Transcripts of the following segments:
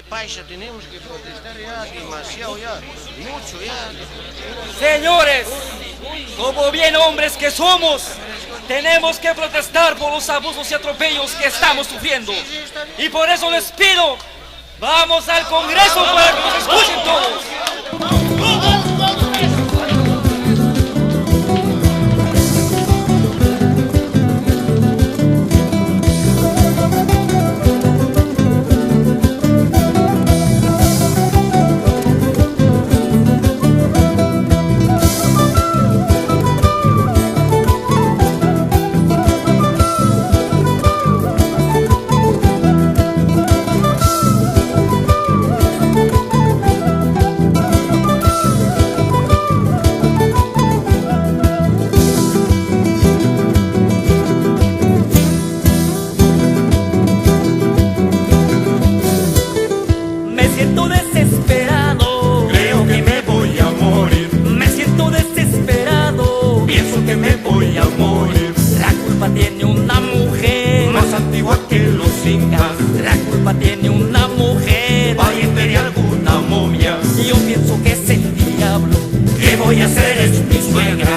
Paisa, tenemos que protestar ya, demasiado ya, mucho ya. Señores, como bien hombres que somos, tenemos que protestar por los abusos y atropellos que estamos sufriendo. Y por eso les pido, vamos al Congreso para que nos escuchen todos. Tiene una mujer más antigua que los incas. La culpa tiene una mujer Pariente de alguna momia. y yo pienso que es el diablo. ¿Qué voy a hacer? Es mi suegra.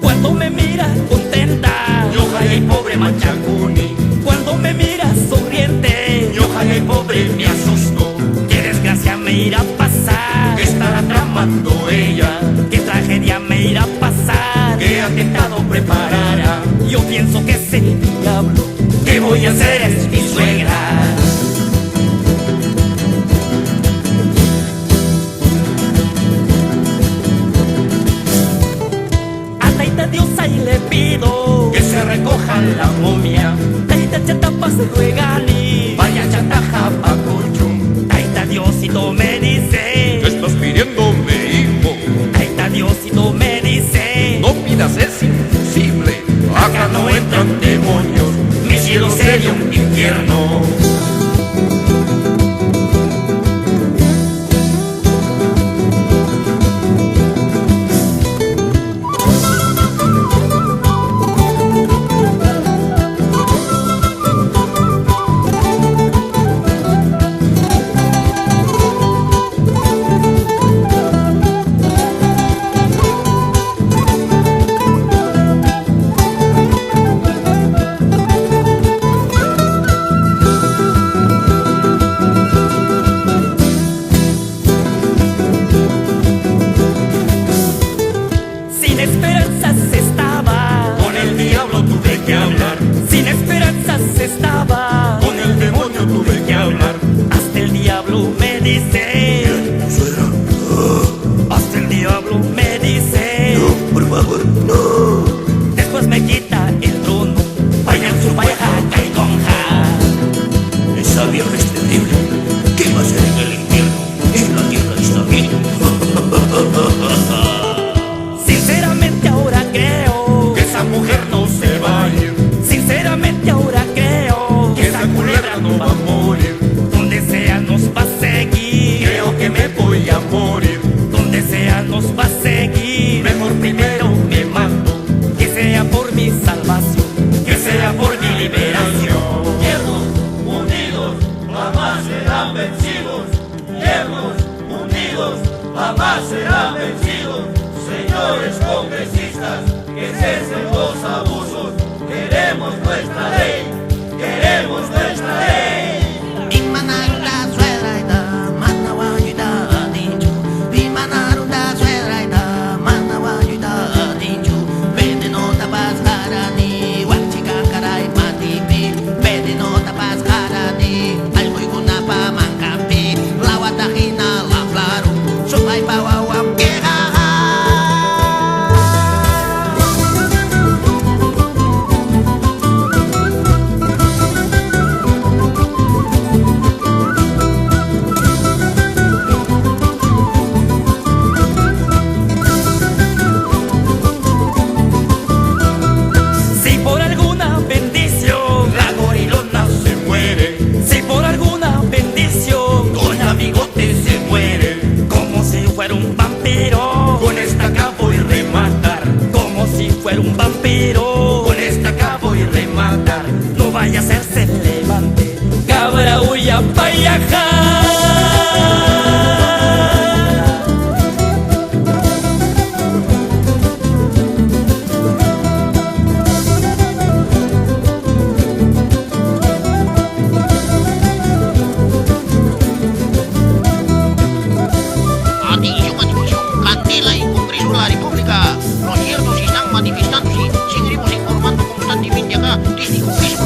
Cuando me mira contenta, Yo jale pobre machacuni. cuando me mira sonriente, Yo jale pobre me asusto. qué desgracia me irá a pasar, ¿Qué estará tramando ella? qué tragedia me irá a pasar. ¿Qué atentado preparará? Yo pienso que es el diablo. ¿Qué voy a hacer? Es mi suegra. A Taita Diosa y le pido Que se recoja la momia. Taita Chatapas ruegani, Vaya chataja pa' cochum. Taita Diosito me dice, ¿Qué estás pidiéndome, hijo? Taita Diosito me dice, No pidas, es imposible. Acá no entran demonios. Mi cielo sería un infierno. sin esperanzas estaba, Con el diablo tuve que hablar. sin esperanzas estaba, Con el demonio tuve que hablar. hasta el diablo me dice, hasta el diablo me dice, Por favor, no. después me quita el trono, Vayan su pareja, caigonja. Esa vieja es terrible. ¿Qué va a hacer en el infierno? En la tierra está bien. sinceramente ahora creo, Que esa mujer no se va a ir. sinceramente ahora creo, Que esa culebra no va a morir. donde sea nos va a seguir, Creo que me voy a morir. donde sea nos va a seguir, Mejor primero me mato. que sea por mi salvación. Que sea por mi liberación. Hierros unidos jamás serán vencidos. Hierros unidos jamás serán vencidos. Señores congresistas, que cesen los abusos. Queremos nuestra ley, queremos nuestra ley. manifestándose. Seguiremos informando constantemente acá desde el confesco